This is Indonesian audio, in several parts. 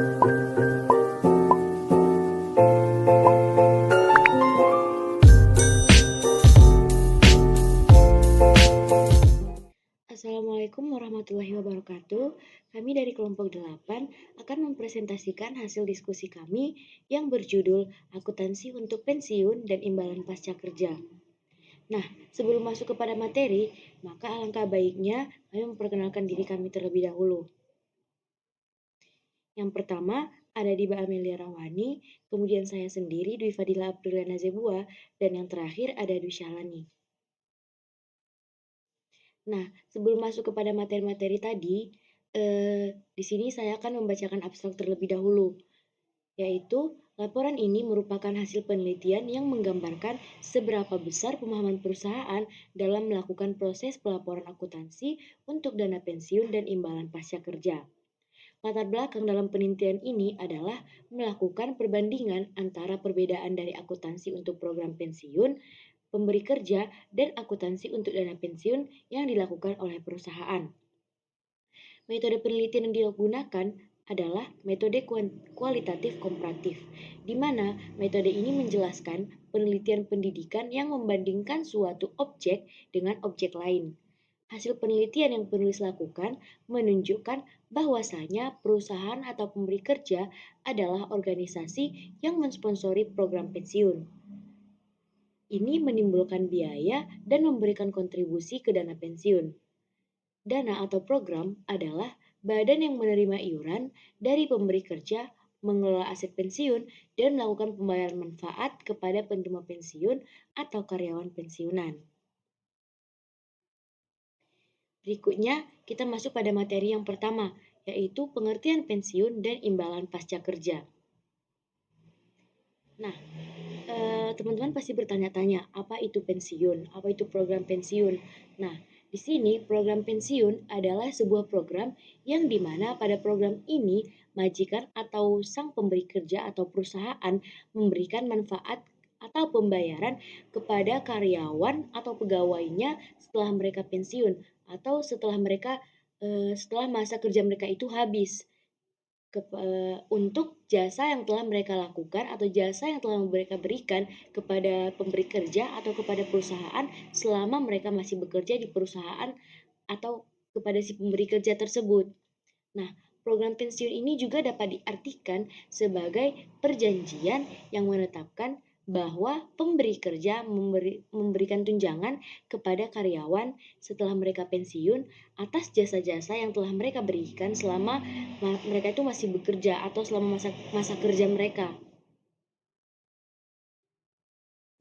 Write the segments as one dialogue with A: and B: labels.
A: Assalamualaikum warahmatullahi wabarakatuh. Kami dari kelompok 8 akan mempresentasikan hasil diskusi kami yang berjudul Akuntansi untuk Pensiun dan Imbalan Pasca Kerja. Nah, sebelum masuk kepada materi, maka alangkah baiknya kami memperkenalkan diri kami terlebih dahulu. Yang pertama, ada Diba Amelia Rawani, kemudian saya sendiri, Dwi Fadila Apriliana Zebua, dan yang terakhir ada Dwi Shalani. Nah, sebelum masuk kepada materi-materi tadi, di sini saya akan membacakan abstrak terlebih dahulu, yaitu laporan ini merupakan hasil penelitian yang menggambarkan seberapa besar pemahaman perusahaan dalam melakukan proses pelaporan akuntansi untuk dana pensiun dan imbalan pasca kerja. Latar belakang dalam penelitian ini adalah melakukan perbandingan antara perbedaan dari akuntansi untuk program pensiun, pemberi kerja, dan akuntansi untuk dana pensiun yang dilakukan oleh perusahaan. Metode penelitian yang digunakan adalah metode kualitatif komparatif, di mana metode ini menjelaskan penelitian pendidikan yang membandingkan suatu objek dengan objek lain. Hasil penelitian yang penulis lakukan menunjukkan bahwasanya perusahaan atau pemberi kerja adalah organisasi yang mensponsori program pensiun. Ini menimbulkan biaya dan memberikan kontribusi ke dana pensiun. Dana atau program adalah badan yang menerima iuran dari pemberi kerja, mengelola aset pensiun, dan melakukan pembayaran manfaat kepada penerima pensiun atau karyawan pensiunan. Berikutnya, kita masuk pada materi yang pertama, yaitu pengertian pensiun dan imbalan pasca kerja. Nah, teman-teman pasti bertanya-tanya, apa itu pensiun? Apa itu program pensiun? Nah, di sini program pensiun adalah sebuah program yang dimana pada program ini majikan atau sang pemberi kerja atau perusahaan memberikan manfaat atau pembayaran kepada karyawan atau pegawainya setelah mereka pensiun atau setelah masa kerja mereka itu habis. Untuk jasa yang telah mereka lakukan atau jasa yang telah mereka berikan kepada pemberi kerja atau kepada perusahaan selama mereka masih bekerja di perusahaan atau kepada si pemberi kerja tersebut. Nah, program pensiun ini juga dapat diartikan sebagai perjanjian yang menetapkan bahwa pemberi kerja memberikan tunjangan kepada karyawan setelah mereka pensiun atas jasa-jasa yang telah mereka berikan selama mereka itu masih bekerja atau selama masa kerja mereka.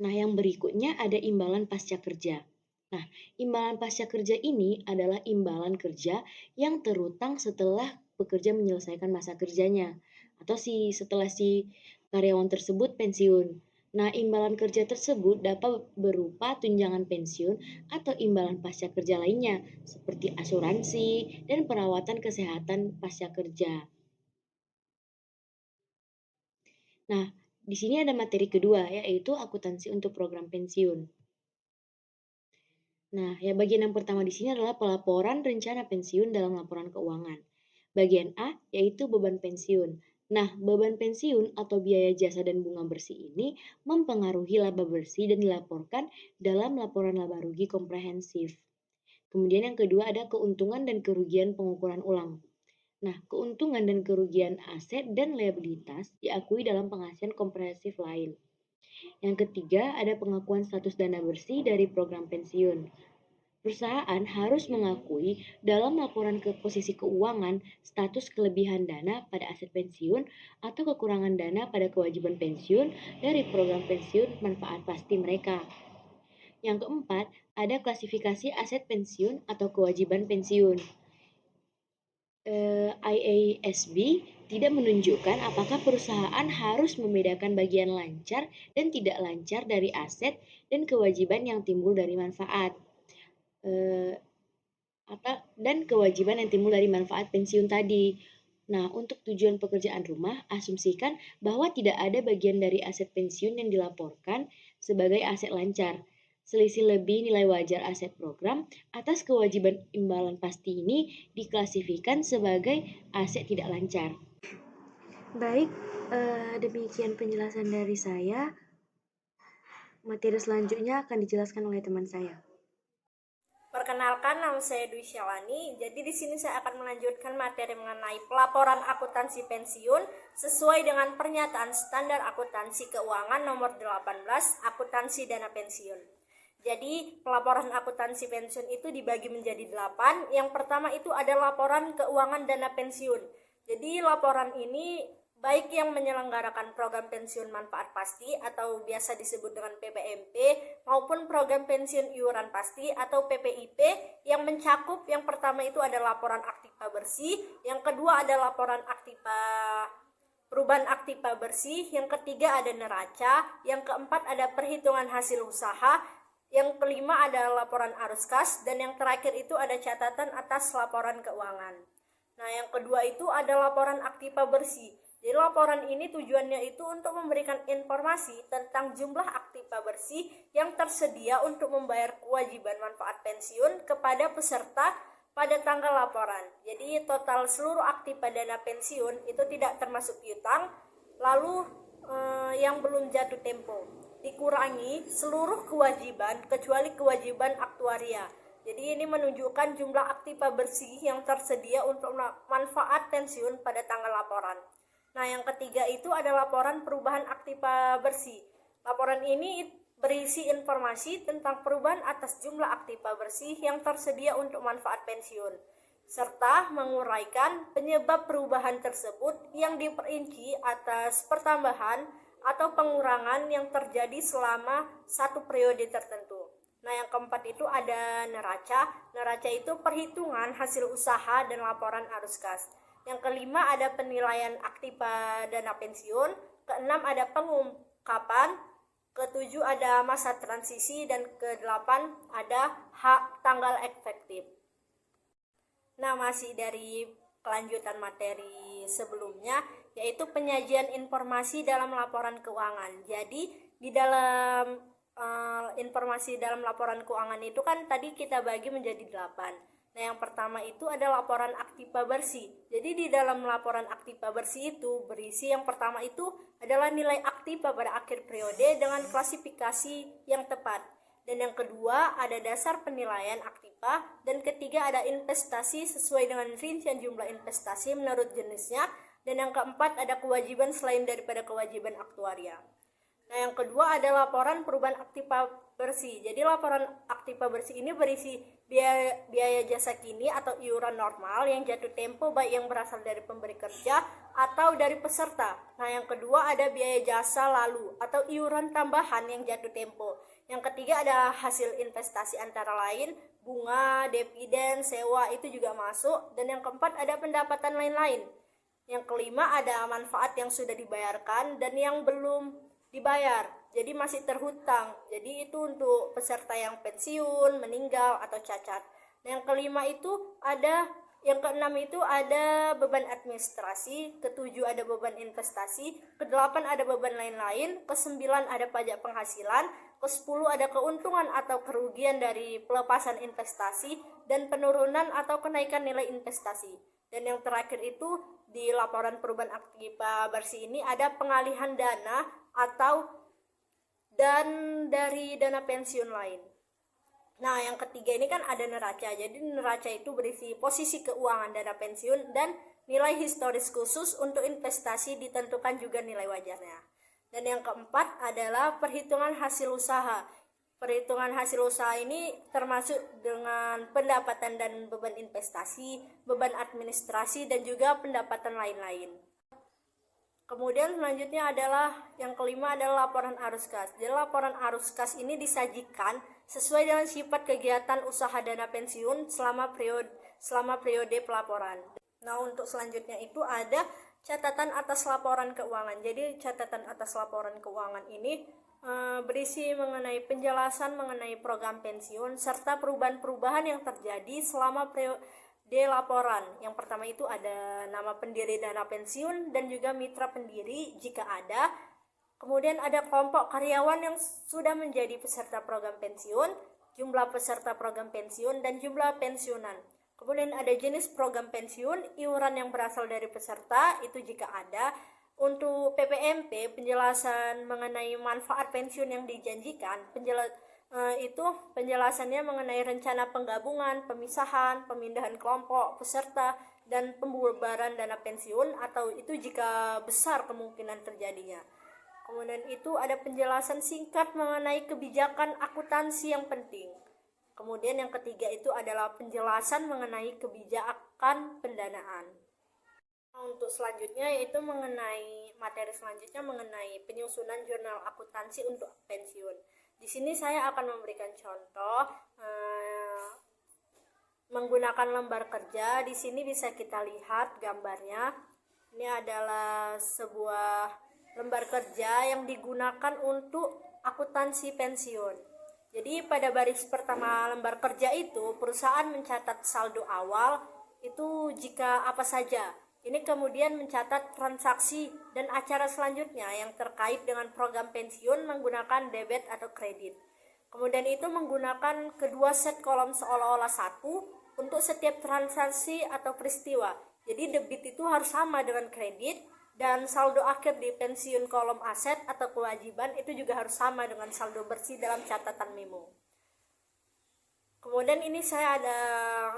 A: Nah, yang berikutnya ada imbalan pasca kerja. Nah, imbalan pasca kerja ini adalah imbalan kerja yang terutang setelah pekerja menyelesaikan masa kerjanya atau setelah si karyawan tersebut pensiun. Nah, imbalan kerja tersebut dapat berupa tunjangan pensiun atau imbalan pasca kerja lainnya seperti asuransi dan perawatan kesehatan pasca kerja. Nah, di sini ada materi kedua, yaitu akuntansi untuk program pensiun. Nah, ya bagian yang pertama di sini adalah pelaporan rencana pensiun dalam laporan keuangan. Bagian A yaitu beban pensiun. Nah, beban pensiun atau biaya jasa dan bunga bersih ini mempengaruhi laba bersih dan dilaporkan dalam laporan laba rugi komprehensif. Kemudian yang kedua ada keuntungan dan kerugian pengukuran ulang. Nah, keuntungan dan kerugian aset dan liabilitas diakui dalam penghasilan komprehensif lain. Yang ketiga ada pengakuan status dana bersih dari program pensiun. Perusahaan harus mengakui dalam laporan ke posisi keuangan status kelebihan dana pada aset pensiun atau kekurangan dana pada kewajiban pensiun dari program pensiun manfaat pasti mereka. Yang keempat, ada klasifikasi aset pensiun atau kewajiban pensiun. IASB tidak menunjukkan apakah perusahaan harus membedakan bagian lancar dan tidak lancar dari aset dan kewajiban yang timbul dari manfaat. Dan kewajiban yang timbul dari manfaat pensiun tadi. Nah, untuk tujuan pekerjaan rumah, asumsikan bahwa tidak ada bagian dari aset pensiun yang dilaporkan sebagai aset lancar. Selisih lebih nilai wajar aset program atas kewajiban imbalan pasti ini diklasifikasikan sebagai aset tidak lancar. Baik, demikian penjelasan dari saya. Materi selanjutnya akan dijelaskan oleh teman saya.
B: Perkenalkan, nama saya Dwi Syalani. Jadi di sini saya akan melanjutkan materi mengenai pelaporan akuntansi pensiun sesuai dengan pernyataan standar akuntansi keuangan nomor 18, akuntansi dana pensiun. Jadi pelaporan akuntansi pensiun itu dibagi menjadi 8. Yang pertama itu ada laporan keuangan dana pensiun. Jadi laporan ini baik yang menyelenggarakan program pensiun manfaat pasti atau biasa disebut dengan PPMP maupun program pensiun iuran pasti atau PPIP yang mencakup yang pertama itu ada laporan aktiva bersih, yang kedua ada laporan perubahan aktiva bersih, yang ketiga ada neraca, yang keempat ada perhitungan hasil usaha, yang kelima ada laporan arus kas, dan yang terakhir itu ada catatan atas laporan keuangan. Nah, yang kedua itu ada laporan aktiva bersih. Jadi laporan ini tujuannya itu untuk memberikan informasi tentang jumlah aktiva bersih yang tersedia untuk membayar kewajiban manfaat pensiun kepada peserta pada tanggal laporan. Jadi total seluruh aktiva dana pensiun itu tidak termasuk piutang, lalu yang belum jatuh tempo. Dikurangi seluruh kewajiban kecuali kewajiban aktuaria. Jadi ini menunjukkan jumlah aktiva bersih yang tersedia untuk manfaat pensiun pada tanggal laporan. Nah, yang ketiga itu ada laporan perubahan aktiva bersih. Laporan ini berisi informasi tentang perubahan atas jumlah aktiva bersih yang tersedia untuk manfaat pensiun, serta menguraikan penyebab perubahan tersebut yang diperinci atas pertambahan atau pengurangan yang terjadi selama satu periode tertentu. Nah, yang keempat itu ada neraca. Neraca itu perhitungan hasil usaha dan laporan arus kas. Yang kelima ada penilaian aktiva dana pensiun. Keenam ada pengungkapan. Ketujuh ada masa transisi. Dan kedelapan ada hak tanggal efektif. Nah, masih dari kelanjutan materi sebelumnya, yaitu penyajian informasi dalam laporan keuangan. Jadi di dalam informasi dalam laporan keuangan itu kan tadi kita bagi menjadi 8. Nah, yang pertama itu ada laporan aktiva bersih. Jadi di dalam laporan aktiva bersih itu berisi yang pertama itu adalah nilai aktiva pada akhir periode dengan klasifikasi yang tepat. Dan yang kedua ada dasar penilaian aktiva, dan ketiga ada investasi sesuai dengan rincian jumlah investasi menurut jenisnya, dan yang keempat ada kewajiban selain daripada kewajiban aktuaria. Nah, yang kedua ada laporan perubahan aktiva bersih. Jadi laporan aktiva bersih ini berisi biaya jasa kini atau iuran normal yang jatuh tempo baik yang berasal dari pemberi kerja atau dari peserta. Nah, yang kedua ada biaya jasa lalu atau iuran tambahan yang jatuh tempo. Yang ketiga ada hasil investasi antara lain bunga, dividen, sewa itu juga masuk. Dan yang keempat ada pendapatan lain-lain. Yang kelima ada manfaat yang sudah dibayarkan dan yang belum dibayar, jadi masih terhutang. Jadi itu untuk peserta yang pensiun, meninggal atau cacat. Nah, yang kelima itu ada, yang keenam itu ada beban administrasi, ketujuh ada beban investasi, kedelapan ada beban lain-lain, kesembilan ada pajak penghasilan, kesepuluh ada keuntungan atau kerugian dari pelepasan investasi dan penurunan atau kenaikan nilai investasi. Dan yang terakhir itu di laporan perubahan aktiva bersih ini ada pengalihan dana atau dan dari dana pensiun lain. Nah, yang ketiga ini kan ada neraca. Jadi neraca itu berisi posisi keuangan dana pensiun dan nilai historis khusus. Untuk investasi ditentukan juga nilai wajarnya. Dan yang keempat adalah perhitungan hasil usaha. Perhitungan hasil usaha ini termasuk dengan pendapatan dan beban investasi, beban administrasi, dan juga pendapatan lain-lain. Kemudian selanjutnya adalah yang kelima adalah laporan arus kas. Jadi laporan arus kas ini disajikan sesuai dengan sifat kegiatan usaha dana pensiun selama periode pelaporan. Nah, untuk selanjutnya itu ada catatan atas laporan keuangan. Jadi catatan atas laporan keuangan ini berisi mengenai penjelasan mengenai program pensiun serta perubahan-perubahan yang terjadi selama periode laporan. Yang pertama itu ada nama pendiri dana pensiun dan juga mitra pendiri jika ada. Kemudian ada kelompok karyawan yang sudah menjadi peserta program pensiun, jumlah peserta program pensiun, dan jumlah pensiunan. Kemudian ada jenis program pensiun, iuran yang berasal dari peserta itu jika ada, Untuk PPMP, penjelasan mengenai manfaat pensiun yang dijanjikan, itu penjelasannya mengenai rencana penggabungan, pemisahan, pemindahan kelompok peserta, dan pembubaran dana pensiun, atau itu jika besar kemungkinan terjadinya. Kemudian itu ada penjelasan singkat mengenai kebijakan akuntansi yang penting. Kemudian yang ketiga itu adalah penjelasan mengenai kebijakan pendanaan. Untuk selanjutnya yaitu materi selanjutnya mengenai penyusunan jurnal akuntansi untuk pensiun. Di sini saya akan memberikan contoh menggunakan lembar kerja. Di sini bisa kita lihat gambarnya. Ini adalah sebuah lembar kerja yang digunakan untuk akuntansi pensiun. Jadi pada baris pertama lembar kerja itu perusahaan mencatat saldo awal itu jika apa saja. Ini kemudian mencatat transaksi dan acara selanjutnya yang terkait dengan program pensiun menggunakan debit atau kredit. Kemudian itu menggunakan kedua set kolom seolah-olah satu untuk setiap transaksi atau peristiwa. Jadi debit itu harus sama dengan kredit, dan saldo akhir di pensiun kolom aset atau kewajiban itu juga harus sama dengan saldo bersih dalam catatan memo. Kemudian ini saya ada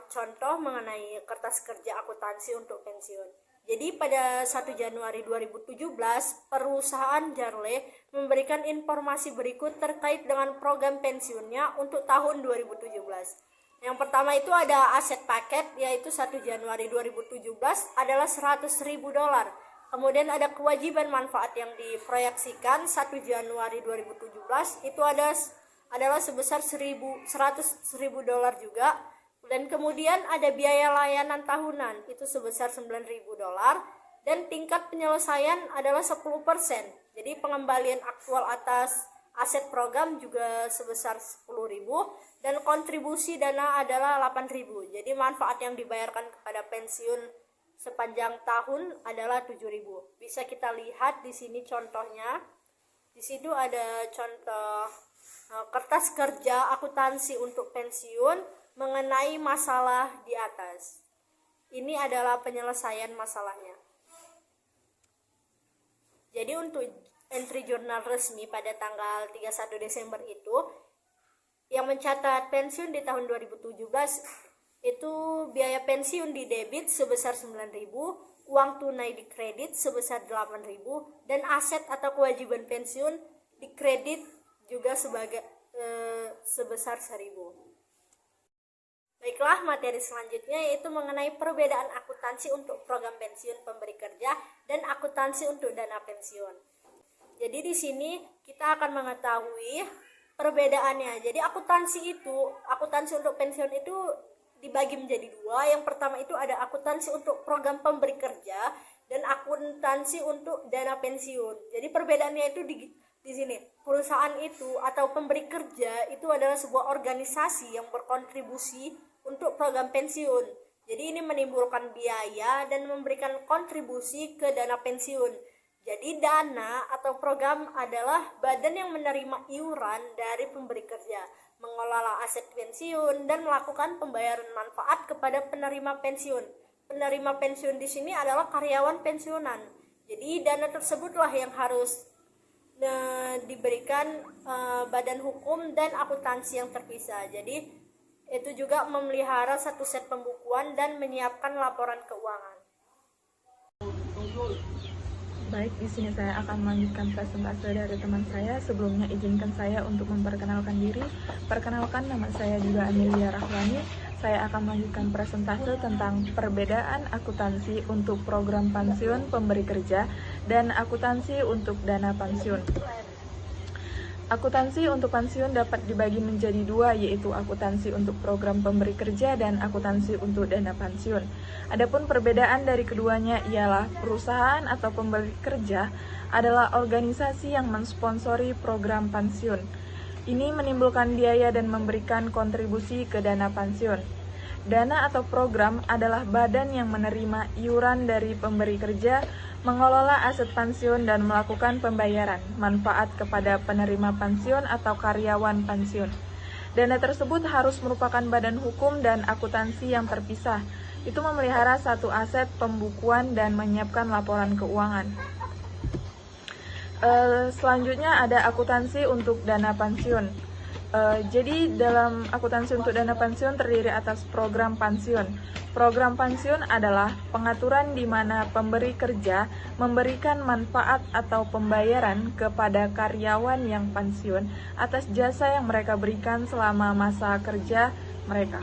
B: contoh mengenai kertas kerja akuntansi untuk pensiun. Jadi pada 1 Januari 2017, perusahaan Jarle memberikan informasi berikut terkait dengan program pensiunnya untuk tahun 2017. Yang pertama itu ada aset paket, yaitu 1 Januari 2017 adalah $100.000. Kemudian ada kewajiban manfaat yang diproyeksikan 1 Januari 2017 itu adalah sebesar $100.000 juga. Dan kemudian ada biaya layanan tahunan itu sebesar $9.000, dan tingkat penyelesaian adalah 10%. Jadi pengembalian aktual atas aset program juga sebesar 10.000, dan kontribusi dana adalah 8.000. Jadi manfaat yang dibayarkan kepada pensiun sepanjang tahun adalah 7.000. Bisa kita lihat di sini contohnya. Di situ ada contoh kertas kerja akuntansi untuk pensiun mengenai masalah di atas. Ini adalah penyelesaian masalahnya. Jadi untuk entry jurnal resmi pada tanggal 31 Desember itu yang mencatat pensiun di tahun 2017 itu biaya pensiun di debit sebesar 9.000, uang tunai di kredit sebesar 8.000, dan aset atau kewajiban pensiun di kredit juga sebesar 1.000. Baiklah, materi selanjutnya yaitu mengenai perbedaan akuntansi untuk program pensiun pemberi kerja dan akuntansi untuk dana pensiun. Jadi di sini kita akan mengetahui perbedaannya. Jadi akuntansi untuk pensiun itu dibagi menjadi dua. Yang pertama itu ada akuntansi untuk program pemberi kerja dan akuntansi untuk dana pensiun. Jadi perbedaannya itu di sini. Perusahaan itu atau pemberi kerja itu adalah sebuah organisasi yang berkontribusi untuk program pensiun. Jadi ini menimbulkan biaya dan memberikan kontribusi ke dana pensiun. Jadi dana atau program adalah badan yang menerima iuran dari pemberi kerja, mengelola aset pensiun, dan melakukan pembayaran manfaat kepada penerima pensiun. Penerima pensiun di sini adalah karyawan pensiunan. Jadi dana tersebutlah yang harus diberikan badan hukum dan akuntansi yang terpisah. Jadi itu juga memelihara satu set pembukuan dan menyiapkan laporan keuangan.
C: Baik, di sini saya akan melanjutkan presentase dari teman saya. Sebelumnya izinkan saya untuk memperkenalkan diri. Perkenalkan, nama saya juga Amelia Rahwani. Saya akan melanjutkan presentase tentang perbedaan akuntansi untuk program pensiun pemberi kerja dan akuntansi untuk dana pensiun. Akuntansi untuk pensiun dapat dibagi menjadi dua, yaitu akuntansi untuk program pemberi kerja dan akuntansi untuk dana pensiun. Adapun perbedaan dari keduanya ialah perusahaan atau pemberi kerja adalah organisasi yang mensponsori program pensiun. Ini menimbulkan biaya dan memberikan kontribusi ke dana pensiun. Dana atau program adalah badan yang menerima iuran dari pemberi kerja, mengelola aset pensiun, dan melakukan pembayaran manfaat kepada penerima pensiun atau karyawan pensiun. Dana tersebut harus merupakan badan hukum dan akuntansi yang terpisah. Itu memelihara satu aset pembukuan dan menyiapkan laporan keuangan. Selanjutnya ada akuntansi untuk dana pensiun. Jadi dalam akuntansi untuk dana pensiun terdiri atas program pensiun. Program pensiun adalah pengaturan di mana pemberi kerja memberikan manfaat atau pembayaran kepada karyawan yang pensiun atas jasa yang mereka berikan selama masa kerja mereka.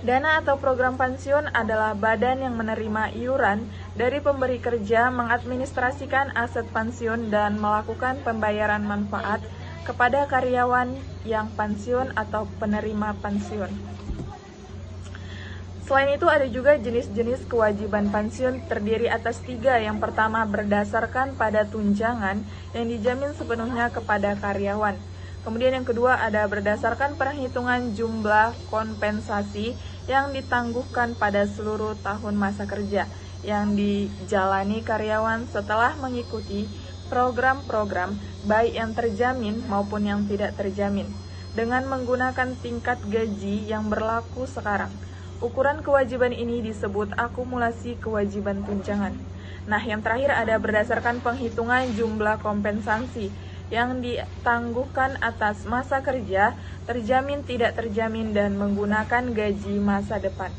C: Dana atau program pensiun adalah badan yang menerima iuran dari pemberi kerja mengadministrasikan aset pensiun dan melakukan pembayaran manfaat kepada karyawan yang pensiun atau penerima pensiun. Selain itu ada juga jenis-jenis kewajiban pensiun terdiri atas 3. Yang pertama berdasarkan pada tunjangan yang dijamin sepenuhnya kepada karyawan. Kemudian yang kedua ada berdasarkan perhitungan jumlah kompensasi yang ditangguhkan pada seluruh tahun masa kerja yang dijalani karyawan setelah mengikuti program-program baik yang terjamin maupun yang tidak terjamin dengan menggunakan tingkat gaji yang berlaku sekarang. Ukuran kewajiban ini disebut akumulasi kewajiban tunjangan. Nah, yang terakhir ada berdasarkan penghitungan jumlah kompensasi yang ditangguhkan atas masa kerja, terjamin, tidak terjamin, dan menggunakan gaji masa depan.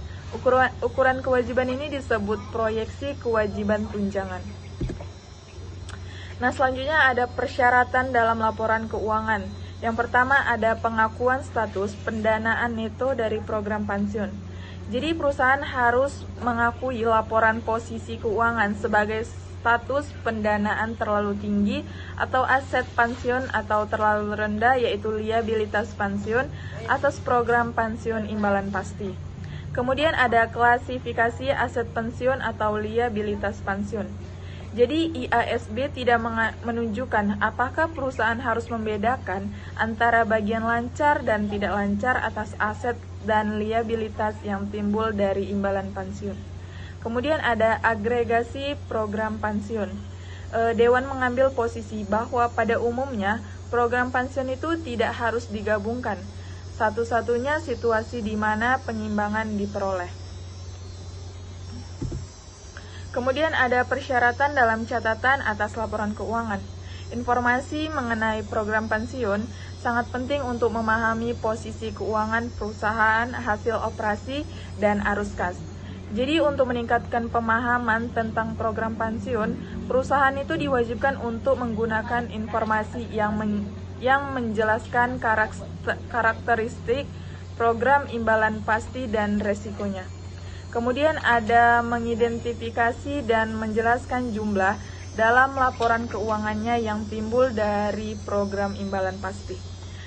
C: Ukuran kewajiban ini disebut proyeksi kewajiban tunjangan. Nah, selanjutnya ada persyaratan dalam laporan keuangan. Yang pertama ada pengakuan status pendanaan neto dari program pensiun. Jadi perusahaan harus mengakui laporan posisi keuangan sebagai status pendanaan terlalu tinggi atau aset pensiun atau terlalu rendah yaitu liabilitas pensiun atas program pensiun imbalan pasti. Kemudian ada klasifikasi aset pensiun atau liabilitas pensiun. Jadi IASB tidak menunjukkan apakah perusahaan harus membedakan antara bagian lancar dan tidak lancar atas aset dan liabilitas yang timbul dari imbalan pensiun. Kemudian ada agregasi program pensiun. Dewan mengambil posisi bahwa pada umumnya program pensiun itu tidak harus digabungkan. Satu-satunya situasi di mana penyimbangan diperoleh. Kemudian ada persyaratan dalam catatan atas laporan keuangan. Informasi mengenai program pensiun sangat penting untuk memahami posisi keuangan perusahaan, hasil operasi, dan arus kas. Jadi untuk meningkatkan pemahaman tentang program pensiun, perusahaan itu diwajibkan untuk menggunakan informasi yang menjelaskan karakteristik program imbalan pasti dan resikonya. Kemudian ada mengidentifikasi dan menjelaskan jumlah dalam laporan keuangannya yang timbul dari program imbalan pasti.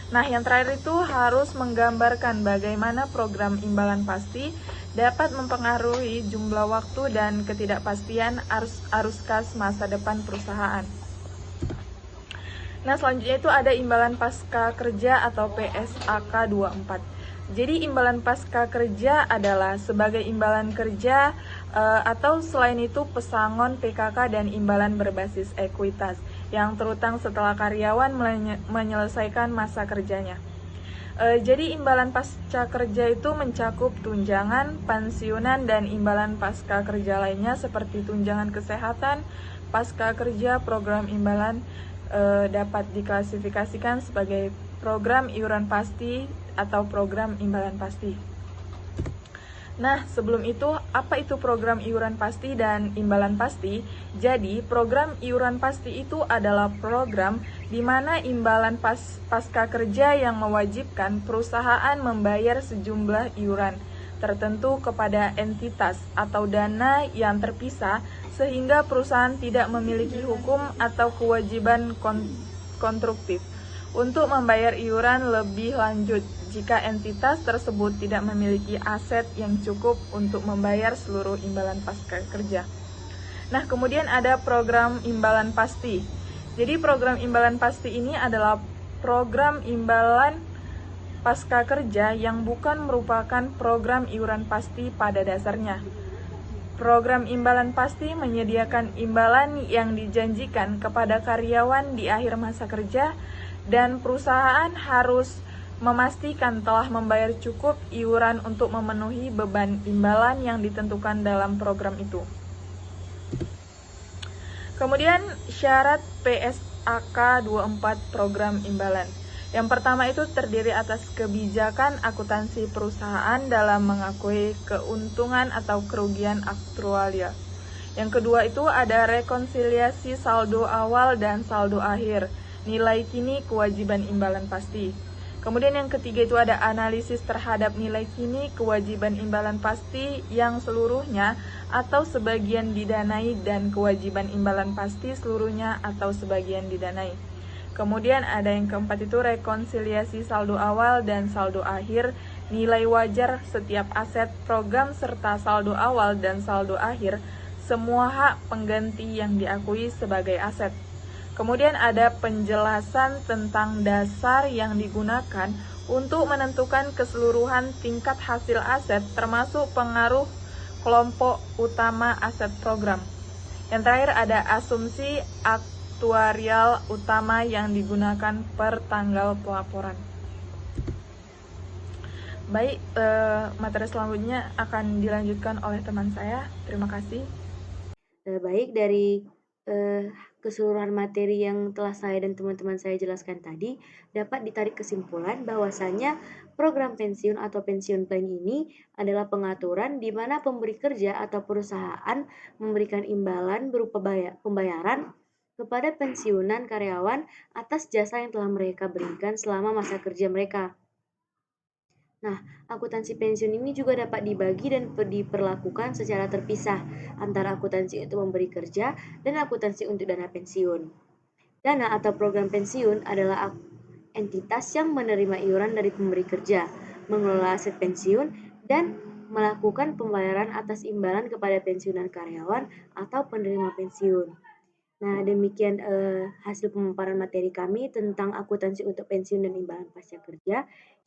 C: Nah, yang terakhir itu harus menggambarkan bagaimana program imbalan pasti dapat mempengaruhi jumlah waktu dan ketidakpastian arus kas masa depan perusahaan. Nah, selanjutnya itu ada imbalan pasca kerja atau PSAK 24. Jadi imbalan pasca kerja adalah sebagai imbalan kerja atau selain itu pesangon PKK dan imbalan berbasis ekuitas yang terutang setelah karyawan menyelesaikan masa kerjanya. Jadi imbalan pasca kerja itu mencakup tunjangan, pensiunan, dan imbalan pasca kerja lainnya seperti tunjangan kesehatan, pasca kerja, program imbalan dapat diklasifikasikan sebagai program iuran pasti atau program imbalan pasti. Nah, sebelum itu, apa itu program iuran pasti dan imbalan pasti? Jadi, program iuran pasti itu adalah program di mana imbalan pasca kerja yang mewajibkan perusahaan membayar sejumlah iuran tertentu kepada entitas atau dana yang terpisah sehingga perusahaan tidak memiliki hukum atau kewajiban konstruktif untuk membayar iuran lebih lanjut jika entitas tersebut tidak memiliki aset yang cukup untuk membayar seluruh imbalan pasca kerja. Nah, kemudian ada program imbalan pasti. Jadi program imbalan pasti ini adalah program imbalan pasca kerja yang bukan merupakan program iuran pasti pada dasarnya. Program imbalan pasti menyediakan imbalan yang dijanjikan kepada karyawan di akhir masa kerja dan perusahaan harus memastikan telah membayar cukup iuran untuk memenuhi beban imbalan yang ditentukan dalam program itu. Kemudian syarat PSAK 24 program imbalan. Yang pertama itu terdiri atas kebijakan akuntansi perusahaan dalam mengakui keuntungan atau kerugian aktuaria. Yang kedua itu ada rekonsiliasi saldo awal dan saldo akhir, nilai kini kewajiban imbalan pasti. Kemudian yang ketiga itu ada analisis terhadap nilai kini kewajiban imbalan pasti yang seluruhnya atau sebagian didanai dan kewajiban imbalan pasti seluruhnya atau sebagian didanai. Kemudian ada yang keempat itu rekonsiliasi saldo awal dan saldo akhir, nilai wajar setiap aset program serta saldo awal dan saldo akhir, semua hak pengganti yang diakui sebagai aset. Kemudian ada penjelasan tentang dasar yang digunakan untuk menentukan keseluruhan tingkat hasil aset termasuk pengaruh kelompok utama aset program. Yang terakhir ada asumsi aktuarial utama yang digunakan per tanggal pelaporan. Baik, materi selanjutnya akan dilanjutkan oleh teman saya. Terima kasih.
A: Baik, dari keseluruhan materi yang telah saya dan teman-teman saya jelaskan tadi, dapat ditarik kesimpulan bahwasanya program pensiun atau pensiun plan ini adalah pengaturan di mana pemberi kerja atau perusahaan memberikan imbalan berupa pembayaran kepada pensiunan karyawan atas jasa yang telah mereka berikan selama masa kerja mereka. Nah, akuntansi pensiun ini juga dapat dibagi dan diperlakukan secara terpisah antara akuntansi untuk memberi kerja dan akuntansi untuk dana pensiun. Dana atau program pensiun adalah entitas yang menerima iuran dari pemberi kerja, mengelola aset pensiun, dan melakukan pembayaran atas imbalan kepada pensiunan karyawan atau penerima pensiun. Nah, demikian hasil pemaparan materi kami tentang akuntansi untuk pensiun dan imbalan pasca kerja.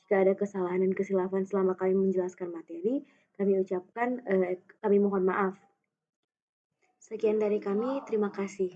A: Jika ada kesalahan dan kesilapan selama kami menjelaskan materi, kami mohon maaf. Sekian dari kami, terima kasih.